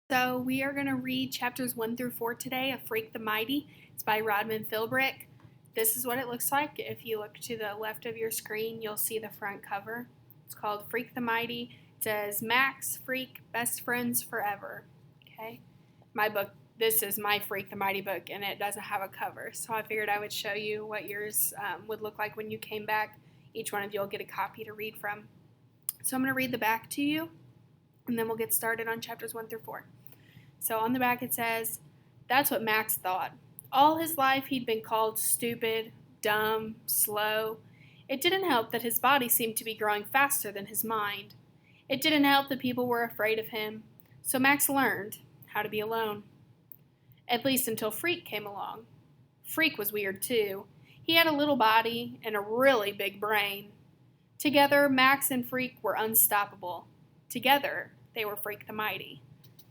So we are going to read chapters 1-4 today of Freak the Mighty. It's by Rodman Philbrick. This is what it looks like. If you look to the left of your screen, you'll see the front cover. It's called Freak the Mighty. It says Max, Freak, Best Friends Forever. Okay, this is my Freak the Mighty book, and it doesn't have a cover. So I figured I would show you what yours would look like when you came back. Each one of you will get a copy to read from. So I'm going to read the back to you, and then we'll get started on chapters 1-4. So on the back it says, that's what Max thought. All his life he'd been called stupid, dumb, slow. It didn't help that his body seemed to be growing faster than his mind. It didn't help that people were afraid of him. So Max learned how to be alone. At least until Freak came along. Freak was weird too. He had a little body and a really big brain. Together, Max and Freak were unstoppable. Together, they were Freak the Mighty.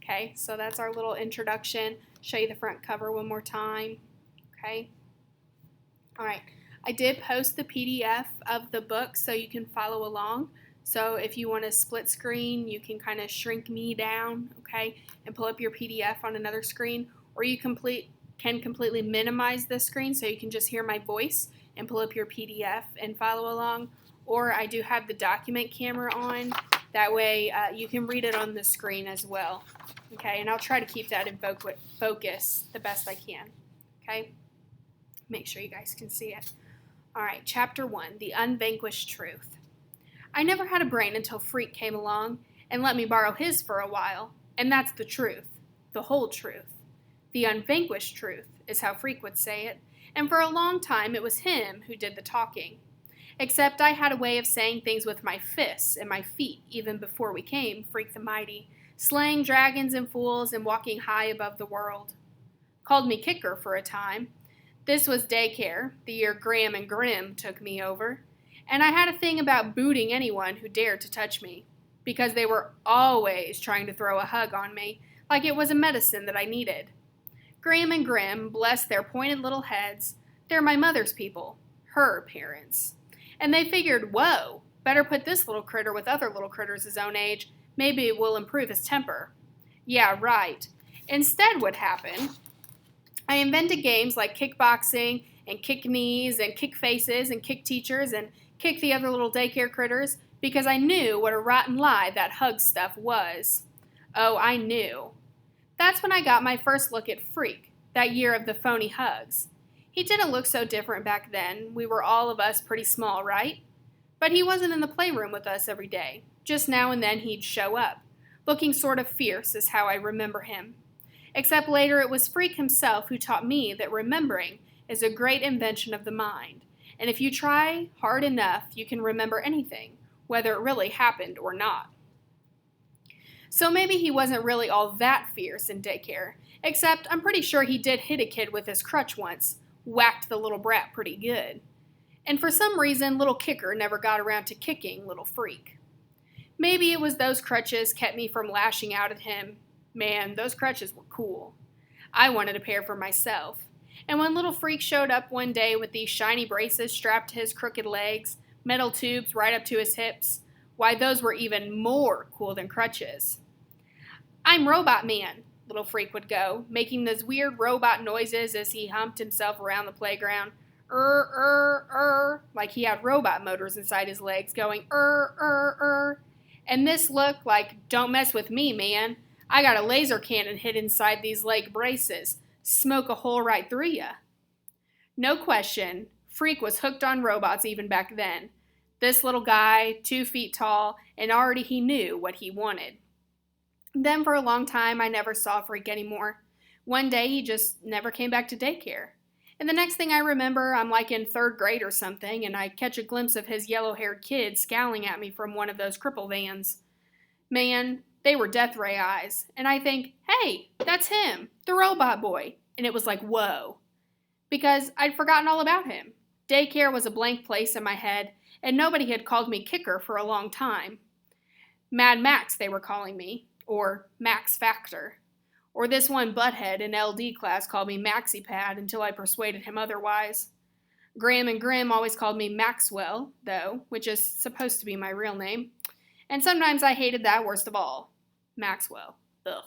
Okay, so that's our little introduction. Show you the front cover one more time. Okay. All right. I did post the PDF of the book so you can follow along. So if you want to split screen, you can kind of shrink me down, okay, and pull up your PDF on another screen, or you can completely minimize this screen so you can just hear my voice and pull up your PDF and follow along. Or I do have the document camera on. That way you can read it on the screen as well. Okay, and I'll try to keep that in focus the best I can. Okay, make sure you guys can see it. All right, Chapter 1, The Unvanquished Truth. I never had a brain until Freak came along and let me borrow his for a while. And that's the truth, the whole truth. The unvanquished truth is how Freak would say it. And for a long time it was him who did the talking. Except I had a way of saying things with my fists and my feet even before we came Freak the Mighty, slaying dragons and fools and walking high above the world. Called me Kicker for a time. This was daycare, the year Graham and Grimm took me over, and I had a thing about booting anyone who dared to touch me, because they were always trying to throw a hug on me, like it was a medicine that I needed. Graham and Grimm, bless their pointed little heads, they're my mother's people, her parents. And they figured, whoa, better put this little critter with other little critters his own age. Maybe it will improve his temper. Yeah, right. Instead, what happened? I invented games like kickboxing and kick knees and kick faces and kick teachers and kick the other little daycare critters because I knew what a rotten lie that hug stuff was. Oh, I knew. That's when I got my first look at Freak, that year of the phony hugs. He didn't look so different back then. We were all of us pretty small, right? But he wasn't in the playroom with us every day. Just now and then he'd show up. Looking sort of fierce is how I remember him. Except later it was Freak himself who taught me that remembering is a great invention of the mind. And if you try hard enough, you can remember anything, whether it really happened or not. So maybe he wasn't really all that fierce in daycare, except I'm pretty sure he did hit a kid with his crutch once. Whacked the little brat pretty good. And for some reason, little Kicker never got around to kicking little Freak. Maybe it was those crutches kept me from lashing out at him. Man, those crutches were cool. I wanted a pair for myself. And when little Freak showed up one day with these shiny braces strapped to his crooked legs, metal tubes right up to his hips, why, those were even more cool than crutches. I'm Robot Man, little Freak would go, making those weird robot noises as he humped himself around the playground. Like he had robot motors inside his legs going And this looked like, don't mess with me, man. I got a laser cannon hid inside these leg braces. Smoke a hole right through ya. No question, Freak was hooked on robots even back then. This little guy, 2 feet tall, and already he knew what he wanted. Then for a long time, I never saw Freak anymore. One day, he just never came back to daycare. And the next thing I remember, I'm like in 3rd grade or something, and I catch a glimpse of his yellow-haired kid scowling at me from one of those cripple vans. Man, they were death ray eyes. And I think, hey, that's him, the robot boy. And it was like, whoa. Because I'd forgotten all about him. Daycare was a blank place in my head, and nobody had called me Kicker for a long time. Mad Max, they were calling me. Or Max Factor. Or this one butthead in LD class called me Maxi Pad until I persuaded him otherwise. Graham and Grimm always called me Maxwell, though, which is supposed to be my real name. And sometimes I hated that worst of all. Maxwell. Ugh.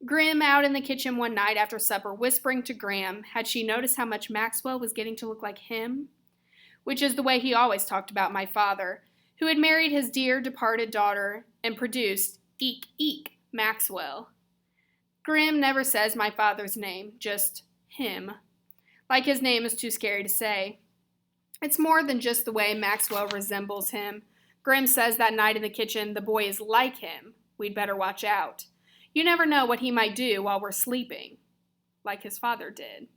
Grim out in the kitchen one night after supper, whispering to Graham, had she noticed how much Maxwell was getting to look like him? Which is the way he always talked about my father, who had married his dear departed daughter and produced, eek, Maxwell. Grim never says my father's name, just him. Like his name is too scary to say. It's more than just the way Maxwell resembles him. Grim says that night in the kitchen, the boy is like him. We'd better watch out. You never know what he might do while we're sleeping, like his father did.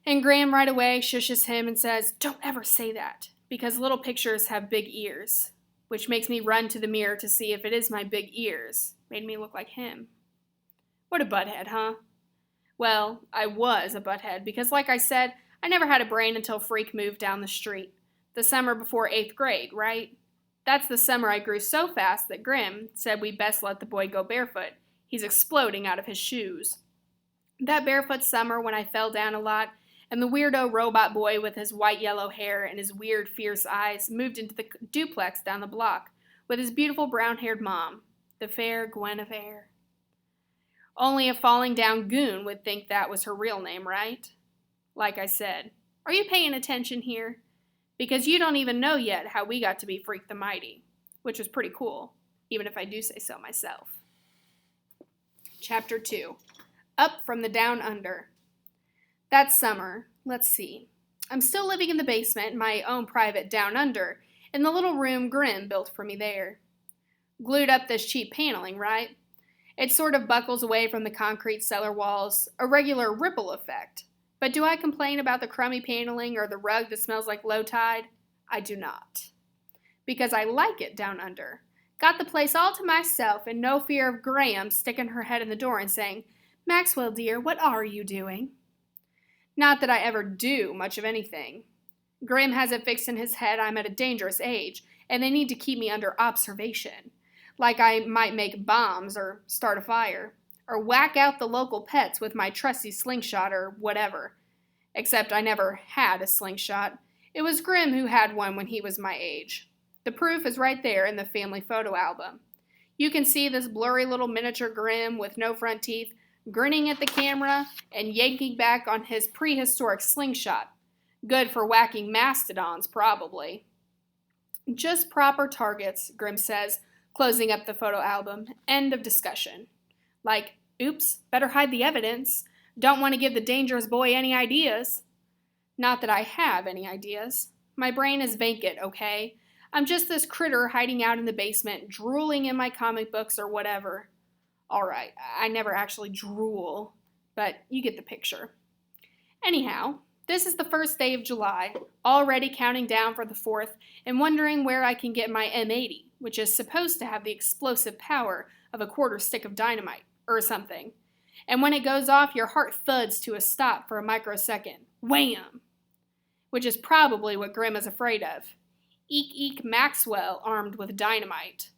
And Graham right away shushes him and says, "Don't ever say that, because little pictures have big ears," which makes me run to the mirror to see if it is my big ears. Made me look like him. What a butthead, huh? Well, I was a butthead because, like I said, I never had a brain until Freak moved down the street. The summer before 8th grade, right? That's the summer I grew so fast that Grim said we best let the boy go barefoot. He's exploding out of his shoes. That barefoot summer when I fell down a lot, and the weirdo robot boy with his white-yellow hair and his weird, fierce eyes moved into the duplex down the block with his beautiful brown-haired mom, the fair Guinevere. Only a falling-down goon would think that was her real name, right? Like I said, are you paying attention here? Because you don't even know yet how we got to be Freak the Mighty, which was pretty cool, even if I do say so myself. Chapter 2. Up from the Down Under. That summer, let's see, I'm still living in the basement, my own private Down Under, in the little room Grim built for me there. Glued up this cheap paneling, right? It sort of buckles away from the concrete cellar walls, a regular ripple effect. But do I complain about the crummy paneling or the rug that smells like low tide? I do not. Because I like it down under. Got the place all to myself and no fear of Graham sticking her head in the door and saying, "Maxwell, dear, what are you doing?" Not that I ever do much of anything. Graham has it fixed in his head I'm at a dangerous age, and they need to keep me under observation. Like I might make bombs or start a fire. Or whack out the local pets with my trusty slingshot or whatever. Except I never had a slingshot. It was Grim who had one when he was my age. The proof is right there in the family photo album. You can see this blurry little miniature Grim with no front teeth, grinning at the camera and yanking back on his prehistoric slingshot. Good for whacking mastodons, probably. Just proper targets, Grim says, closing up the photo album. End of discussion. Like, oops, better hide the evidence. Don't want to give the dangerous boy any ideas. Not that I have any ideas. My brain is vacant, okay? I'm just this critter hiding out in the basement, drooling in my comic books or whatever. All right, I never actually drool, but you get the picture. Anyhow, this is the first day of July, already counting down for the 4th and wondering where I can get my M80, which is supposed to have the explosive power of a quarter stick of dynamite, or something. And when it goes off, your heart thuds to a stop for a microsecond. Wham! Which is probably what Grim is afraid of. Eek Maxwell armed with dynamite.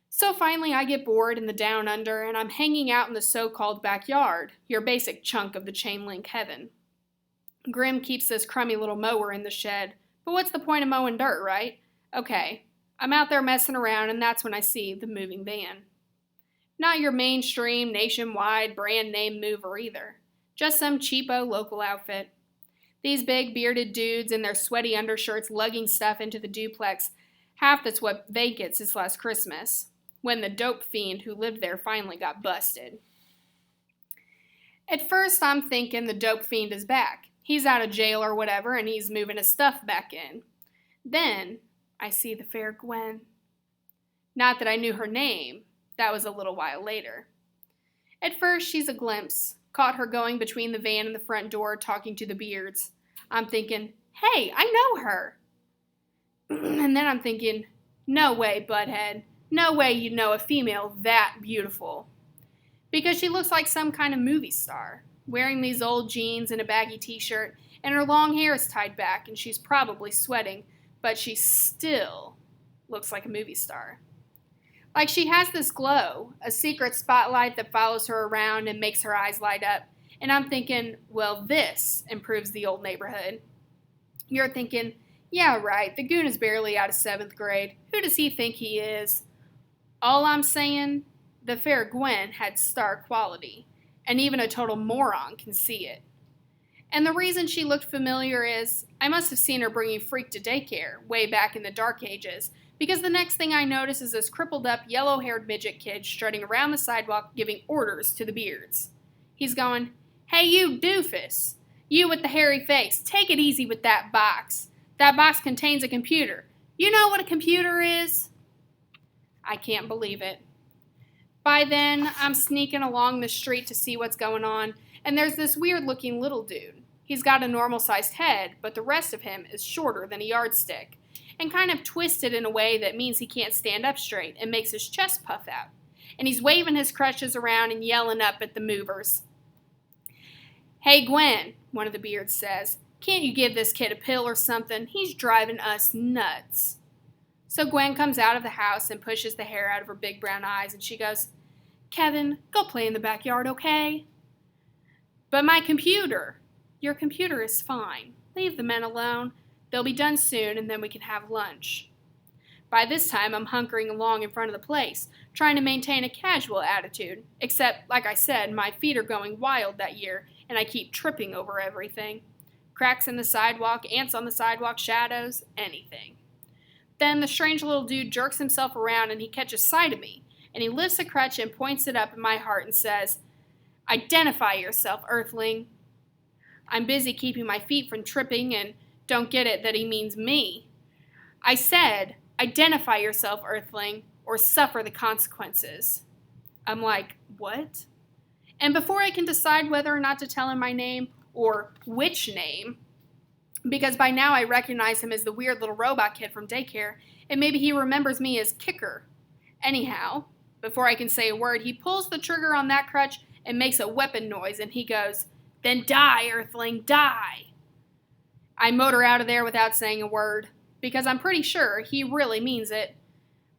So finally I get bored in the down under and I'm hanging out in the so-called backyard, your basic chunk of the chain link heaven. Grim keeps this crummy little mower in the shed, but what's the point of mowing dirt, right? Okay, I'm out there messing around and that's when I see the moving van. Not your mainstream, nationwide, brand name mover either. Just some cheapo local outfit. These big bearded dudes in their sweaty undershirts lugging stuff into the duplex, half that's what they get since last Christmas, when the dope fiend who lived there finally got busted. At first I'm thinking the dope fiend is back. He's out of jail or whatever and he's moving his stuff back in. Then I see the fair Gwen. Not that I knew her name. That was a little while later. At first, she's a glimpse. Caught her going between the van and the front door talking to the beards. I'm thinking, hey, I know her. And then I'm thinking, no way, butthead. No way you know a female that beautiful. Because she looks like some kind of movie star, wearing these old jeans and a baggy t-shirt, and her long hair is tied back, and she's probably sweating, but she still looks like a movie star. Like she has this glow, a secret spotlight that follows her around and makes her eyes light up. And I'm thinking, well, this improves the old neighborhood. You're thinking, yeah, right, the goon is barely out of 7th grade. Who does he think he is? All I'm saying, The fair Gwen had star quality, and even a total moron can see it. And the reason she looked familiar is I must have seen her bringing Freak to daycare way back in the dark ages, because the next thing I notice is this crippled up, yellow-haired midget kid strutting around the sidewalk giving orders to the beards. He's going, "Hey you doofus! You with the hairy face, take it easy with that box. That box contains a computer. You know what a computer is?" I can't believe it. By then, I'm sneaking along the street to see what's going on, and there's this weird-looking little dude. He's got a normal-sized head, but the rest of him is shorter than a yardstick, and kind of twisted in a way that means he can't stand up straight and makes his chest puff out. And he's waving his crutches around and yelling up at the movers. "Hey, Gwen," one of the beards says, "can't you give this kid a pill or something? He's driving us nuts." So Gwen comes out of the house and pushes the hair out of her big brown eyes, and she goes, "Kevin, go play in the backyard, okay?" "But my computer." "Your computer is fine. Leave the men alone. They'll be done soon, and then we can have lunch." By this time, I'm hunkering along in front of the place, trying to maintain a casual attitude, except, like I said, my feet are going wild that year, and I keep tripping over everything. Cracks in the sidewalk, ants on the sidewalk, shadows, anything. Then the strange little dude jerks himself around, and he catches sight of me, and he lifts a crutch and points it up at my heart and says, "Identify yourself, Earthling." I'm busy keeping my feet from tripping and don't get it that he means me. I said, "Identify yourself, Earthling, or suffer the consequences." I'm like, what? And before I can decide whether or not to tell him my name, or which name, because by now I recognize him as the weird little robot kid from daycare, and maybe he remembers me as Kicker. Anyhow, before I can say a word, he pulls the trigger on that crutch and makes a weapon noise, and he goes, "Then die, Earthling, die." I motor out of there without saying a word, because I'm pretty sure he really means it.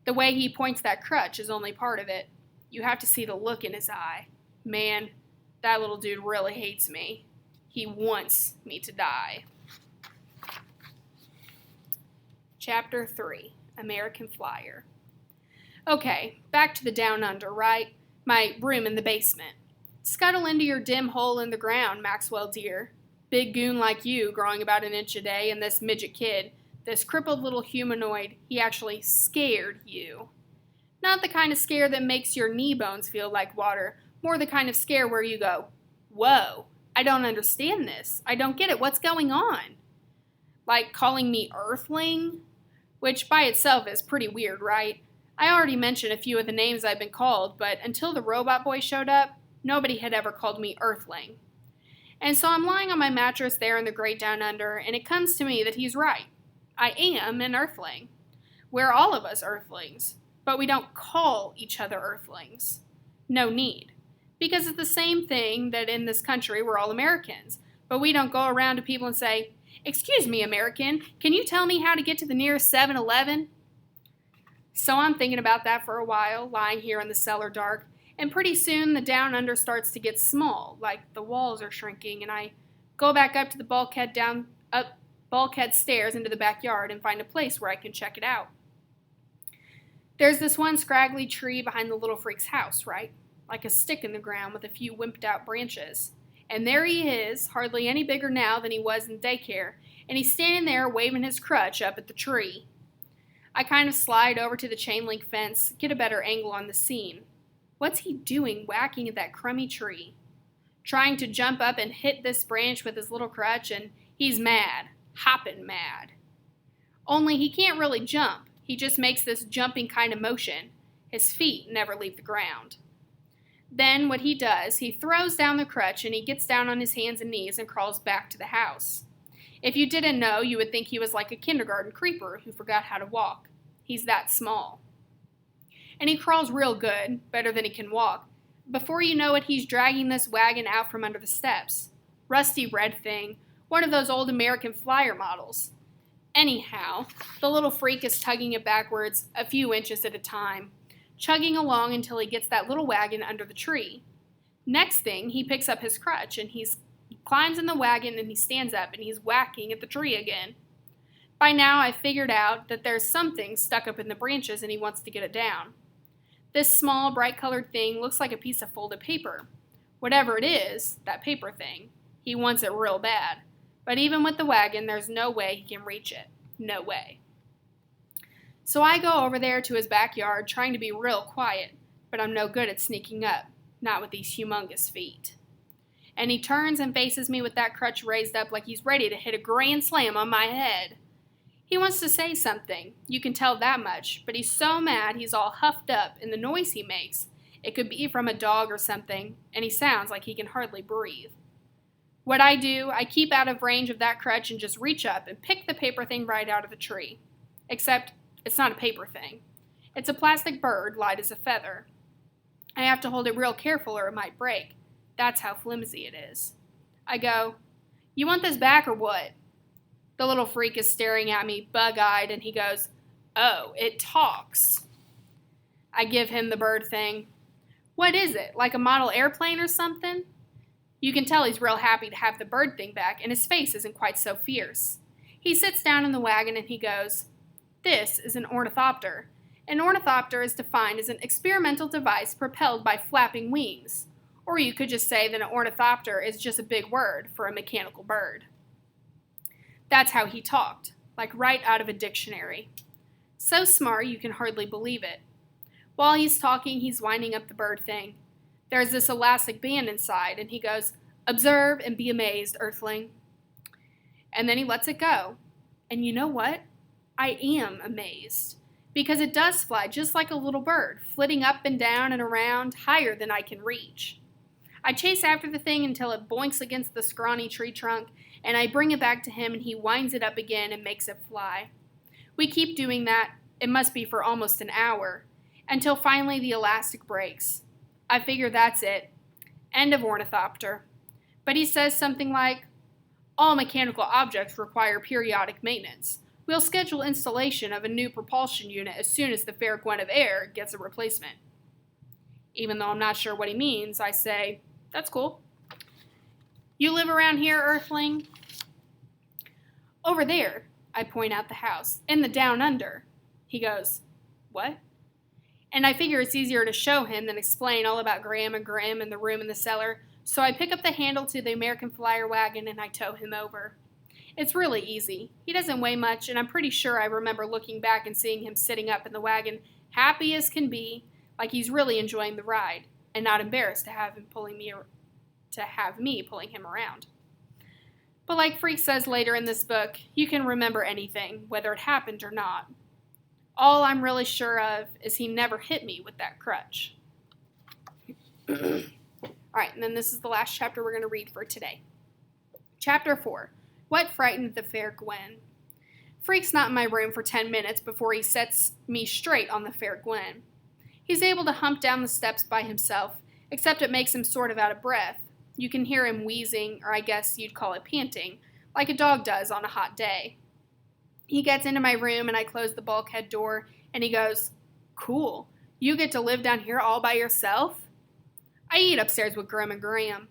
The way he points that crutch is only part of it. You have to see the look in his eye. Man, that little dude really hates me. He wants me to die. Chapter 3, American Flyer. Okay, back to the down under, right? My room in the basement. Scuttle into your dim hole in the ground, Maxwell dear. Big goon like you, growing about an inch a day, and this midget kid, this crippled little humanoid, he actually scared you. Not the kind of scare that makes your knee bones feel like water, more the kind of scare where you go, "Whoa, I don't understand this. I don't get it. What's going on?" Like calling me Earthling, which by itself is pretty weird, right? I already mentioned a few of the names I've been called, but until the robot boy showed up, nobody had ever called me Earthling. And so I'm lying on my mattress there in the great down under, and it comes to me that he's right. I am an Earthling. We're all of us Earthlings, but we don't call each other Earthlings. No need. Because it's the same thing that in this country we're all Americans, but we don't go around to people and say, "Excuse me, American, can you tell me how to get to the nearest 7-Eleven?" So I'm thinking about that for a while, lying here in the cellar dark, and pretty soon the down under starts to get small, like the walls are shrinking, and I go back up to the bulkhead stairs into the backyard and find a place where I can check it out. There's this one scraggly tree behind the little freak's house, right? Like a stick in the ground with a few wimped out branches. And there he is, hardly any bigger now than he was in daycare, and he's standing there waving his crutch up at the tree. I kind of slide over to the chain link fence, get a better angle on the scene. What's he doing whacking at that crummy tree? Trying to jump up and hit this branch with his little crutch, and he's mad, hopping mad. Only he can't really jump. He just makes this jumping kind of motion. His feet never leave the ground. Then what he does, he throws down the crutch and he gets down on his hands and knees and crawls back to the house. If you didn't know, you would think he was like a kindergarten creeper who forgot how to walk. He's that small. And he crawls real good, better than he can walk. Before you know it, he's dragging this wagon out from under the steps. Rusty red thing, one of those old American Flyer models. Anyhow, the little freak is tugging it backwards a few inches at a time, chugging along until he gets that little wagon under the tree. Next thing, he picks up his crutch and he climbs in the wagon and he stands up and he's whacking at the tree again. By now, I've figured out that there's something stuck up in the branches and he wants to get it down. This small, bright-colored thing looks like a piece of folded paper. Whatever it is, that paper thing, he wants it real bad. But even with the wagon, there's no way he can reach it. No way. So I go over there to his backyard, trying to be real quiet, but I'm no good at sneaking up, not with these humongous feet. And he turns and faces me with that crutch raised up like he's ready to hit a grand slam on my head. He wants to say something, you can tell that much, but he's so mad he's all huffed up, and the noise he makes, it could be from a dog or something, and he sounds like he can hardly breathe. What I do, I keep out of range of that crutch and just reach up and pick the paper thing right out of the tree. Except, it's not a paper thing. It's a plastic bird, light as a feather. I have to hold it real careful or it might break. That's how flimsy it is. I go, "You want this back or what?" The little freak is staring at me, bug-eyed, and he goes, "Oh, it talks." I give him the bird thing. "What is it, like a model airplane or something?" You can tell he's real happy to have the bird thing back, and his face isn't quite so fierce. He sits down in the wagon and he goes, "This is an ornithopter. An ornithopter is defined as an experimental device propelled by flapping wings. Or you could just say that an ornithopter is just a big word for a mechanical bird." That's how he talked, like right out of a dictionary. So smart you can hardly believe it. While he's talking, he's winding up the bird thing. There's this elastic band inside, and he goes, "Observe and be amazed, Earthling." And then he lets it go. And you know what? I am amazed. Because it does fly just like a little bird, flitting up and down and around, higher than I can reach. I chase after the thing until it boinks against the scrawny tree trunk, and I bring it back to him and he winds it up again and makes it fly. We keep doing that, it must be for almost an hour, until finally the elastic breaks. I figure that's it. End of ornithopter. But he says something like, "All mechanical objects require periodic maintenance. We'll schedule installation of a new propulsion unit as soon as the Fair Ch.1-4 gets a replacement." Even though I'm not sure what he means, I say, "That's cool." "You live around here, Earthling?" "Over there," I point out the house, "in the down under." He goes, "What?" And I figure it's easier to show him than explain all about Graham and Grim and the room in the cellar, so I pick up the handle to the American Flyer wagon and I tow him over. It's really easy. He doesn't weigh much, and I'm pretty sure I remember looking back and seeing him sitting up in the wagon, happy as can be, like he's really enjoying the ride, and not embarrassed to have me pulling him around. But like Freak says later in this book, you can remember anything, whether it happened or not. All I'm really sure of is he never hit me with that crutch. Alright, and then this is the last chapter we're going to read for today. Chapter 4. What Frightened the Fair Gwen? Freak's not in my room for 10 minutes before he sets me straight on the Fair Gwen. He's able to hump down the steps by himself, except it makes him sort of out of breath. You can hear him wheezing, or I guess you'd call it panting, like a dog does on a hot day. He gets into my room and I close the bulkhead door, and he goes, "Cool, you get to live down here all by yourself?" I eat upstairs with Grim and Graham.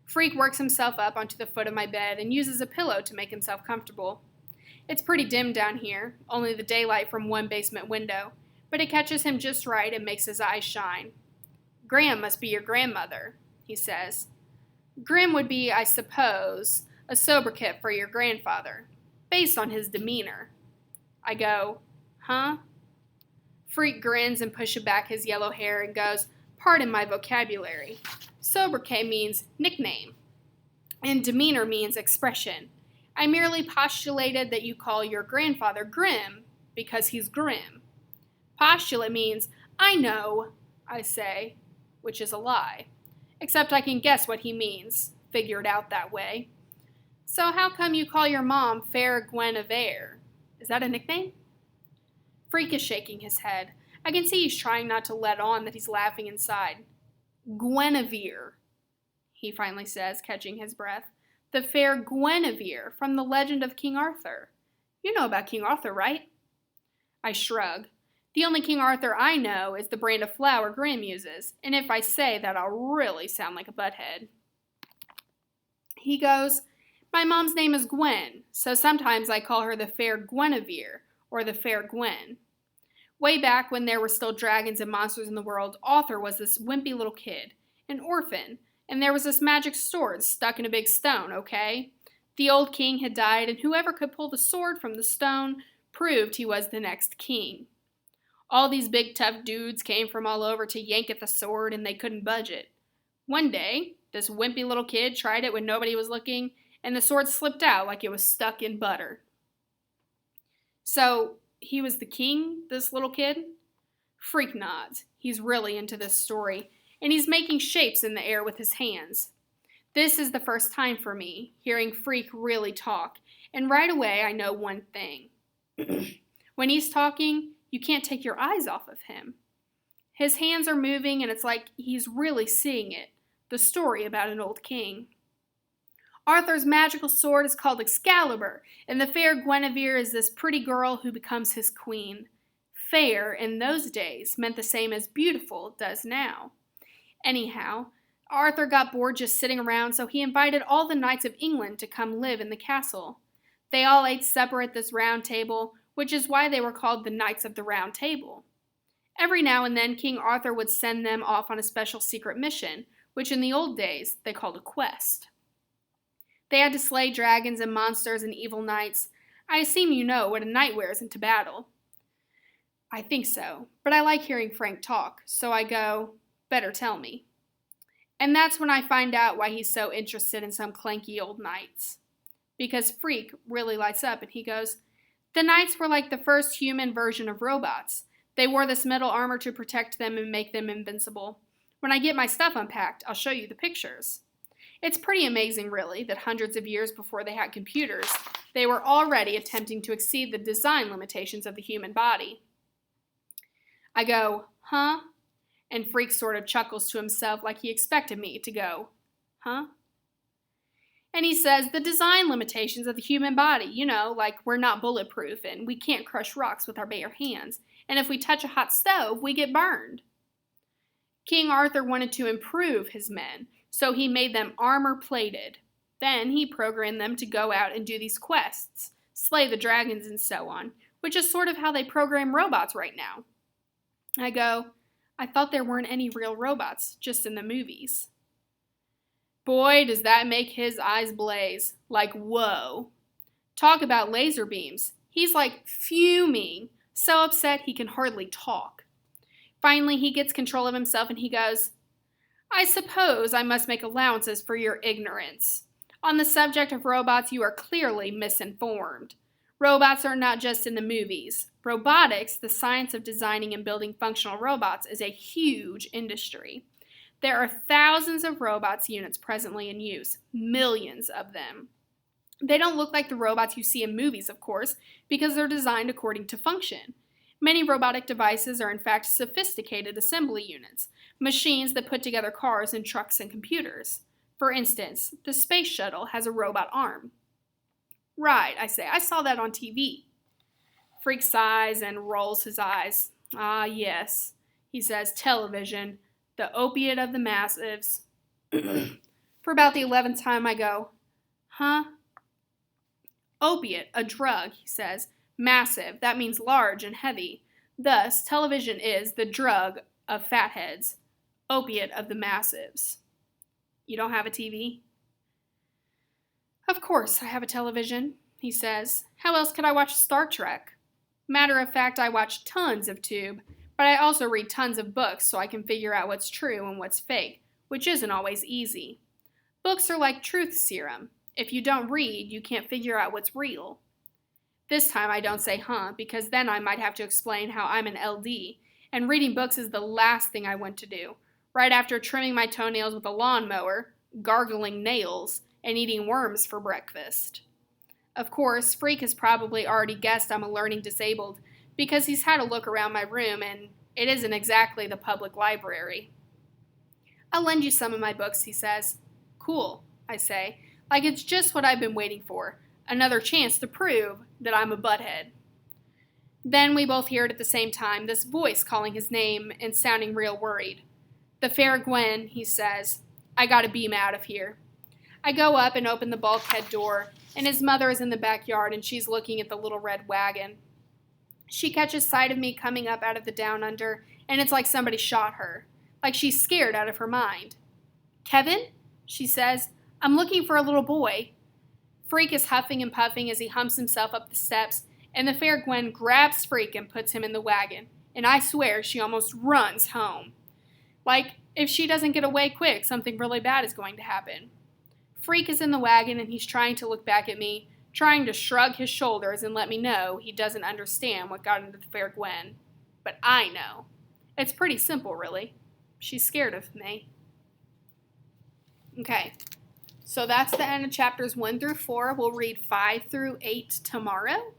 Freak works himself up onto the foot of my bed and uses a pillow to make himself comfortable. It's pretty dim down here, only the daylight from one basement window, but it catches him just right and makes his eyes shine. "Graham must be your grandmother," he says. "Grim would be, I suppose, a sobriquet for your grandfather, based on his demeanor." I go, "Huh?" Freak grins and pushes back his yellow hair and goes, "Pardon my vocabulary. Sobriquet means nickname, and demeanor means expression. I merely postulated that you call your grandfather Grim because he's grim." Postulate means, "I know," I say, which is a lie. Except I can guess what he means, figure it out that way. "So how come you call your mom Fair Ch.1-4? Is that a nickname?" Freak is shaking his head. I can see he's trying not to let on that he's laughing inside. "Guinevere," he finally says, catching his breath. "The Fair Guinevere from the legend of King Arthur. You know about King Arthur, right?" I shrug. The only King Arthur I know is the brand of flour Graham uses, and if I say that, I'll really sound like a butthead. He goes, "My mom's name is Gwen, so sometimes I call her the Fair Guinevere, or the Fair Gwen. Way back when there were still dragons and monsters in the world, Arthur was this wimpy little kid, an orphan, and there was this magic sword stuck in a big stone, okay? The old king had died, and whoever could pull the sword from the stone proved he was the next king. All these big tough dudes came from all over to yank at the sword, and they couldn't budge it. One day, this wimpy little kid tried it when nobody was looking, and the sword slipped out like it was stuck in butter. So, he was the king, this little kid? Freak nods. He's really into this story, and he's making shapes in the air with his hands. This is the first time for me, hearing Freak really talk, and right away I know one thing. When he's talking, you can't take your eyes off of him. His hands are moving, and it's like he's really seeing it, the story about an old king. Arthur's magical sword is called Excalibur, and the fair Guinevere is this pretty girl who becomes his queen. Fair, in those days, meant the same as beautiful does now. Anyhow, Arthur got bored just sitting around, so he invited all the knights of England to come live in the castle. They all ate supper at this round table, which is why they were called the Knights of the Round Table. Every now and then, King Arthur would send them off on a special secret mission, which in the old days they called a quest. They had to slay dragons and monsters and evil knights. I assume you know what a knight wears into battle. I think so, but I like hearing Frank talk, so I go, better tell me. And that's when I find out why he's so interested in some clanky old knights. Because Freak really lights up and he goes, the knights were like the first human version of robots. They wore this metal armor to protect them and make them invincible. When I get my stuff unpacked, I'll show you the pictures. It's pretty amazing, really, that hundreds of years before they had computers, they were already attempting to exceed the design limitations of the human body. I go, huh? And Freak sort of chuckles to himself like he expected me to go, huh? And he says, the design limitations of the human body, you know, like we're not bulletproof and we can't crush rocks with our bare hands, and if we touch a hot stove, we get burned. King Arthur wanted to improve his men, so he made them armor-plated. Then he programmed them to go out and do these quests, slay the dragons and so on, which is sort of how they program robots right now. I go, I thought there weren't any real robots, just in the movies. Boy, does that make his eyes blaze. Like, whoa. Talk about laser beams. He's like fuming, so upset he can hardly talk. Finally, he gets control of himself and he goes, I suppose I must make allowances for your ignorance. On the subject of robots, you are clearly misinformed. Robots are not just in the movies. Robotics, the science of designing and building functional robots, is a huge industry. There are thousands of robots units presently in use, millions of them. They don't look like the robots you see in movies, of course, because they're designed according to function. Many robotic devices are in fact sophisticated assembly units, machines that put together cars and trucks and computers. For instance, the space shuttle has a robot arm. Right, I say, I saw that on TV. Freak sighs and rolls his eyes. Ah, yes, he says, television, the opiate of the masses. For about the 11th time I go, huh? Opiate, a drug, he says. Massive, that means large and heavy. Thus, television is the drug of fatheads, opiate of the masses. You don't have a TV? Of course I have a television, he says. How else could I watch Star Trek? Matter of fact, I watch tons of Tube, but I also read tons of books so I can figure out what's true and what's fake, which isn't always easy. Books are like truth serum. If you don't read, you can't figure out what's real. This time I don't say huh, because then I might have to explain how I'm an LD, and reading books is the last thing I want to do, right after trimming my toenails with a lawnmower, gargling nails, and eating worms for breakfast. Of course, Freak has probably already guessed I'm a learning disabled, because he's had a look around my room, and it isn't exactly the public library. I'll lend you some of my books, he says. Cool, I say, like it's just what I've been waiting for. Another chance to prove that I'm a butthead. Then we both hear it at the same time, this voice calling his name and sounding real worried. The fair Gwen, he says, I gotta beam out of here. I go up and open the bulkhead door, and his mother is in the backyard and she's looking at the little red wagon. She catches sight of me coming up out of the down under, and it's like somebody shot her. Like she's scared out of her mind. "Kevin," she says, "I'm looking for a little boy." Freak is huffing and puffing as he humps himself up the steps, and the fair Gwen grabs Freak and puts him in the wagon, and I swear she almost runs home. Like, if she doesn't get away quick, something really bad is going to happen. Freak is in the wagon, and he's trying to look back at me, trying to shrug his shoulders and let me know he doesn't understand what got into the fair Gwen. But I know. It's pretty simple, really. She's scared of me. Okay, so that's the end of chapters 1 through 4. We'll read 5 through 8 tomorrow.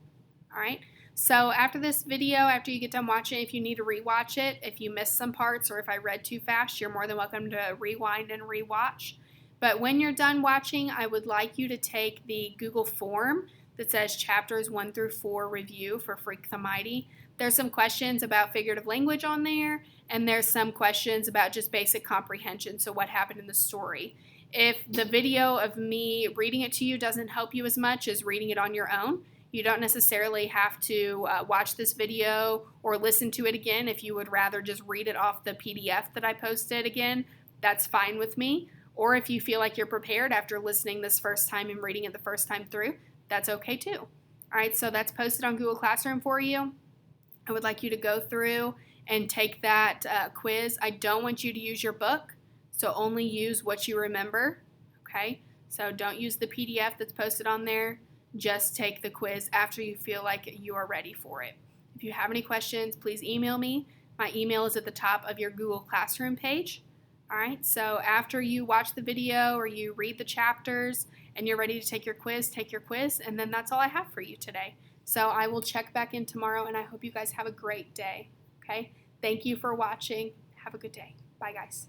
All right, so after this video, after you get done watching, if you need to rewatch it, if you missed some parts or if I read too fast, you're more than welcome to rewind and rewatch. But when you're done watching, I would like you to take the Google form that says chapters 1 through 4 review for Freak the Mighty. There's some questions about figurative language on there, and there's some questions about just basic comprehension, so what happened in the story. If the video of me reading it to you doesn't help you as much as reading it on your own, you don't necessarily have to watch this video or listen to it again. If you would rather just read it off the PDF that I posted again, that's fine with me. Or if you feel like you're prepared after listening this first time and reading it the first time through, that's okay too. All right, so that's posted on Google Classroom for you. I would like you to go through and take that quiz. I don't want you to use your book, so only use what you remember, okay? So don't use the PDF that's posted on there. Just take the quiz after you feel like you are ready for it. If you have any questions, please email me. My email is at the top of your Google Classroom page. All right, so after you watch the video or you read the chapters and you're ready to take your quiz, and then that's all I have for you today. So I will check back in tomorrow, and I hope you guys have a great day, okay? Thank you for watching. Have a good day. Bye, guys.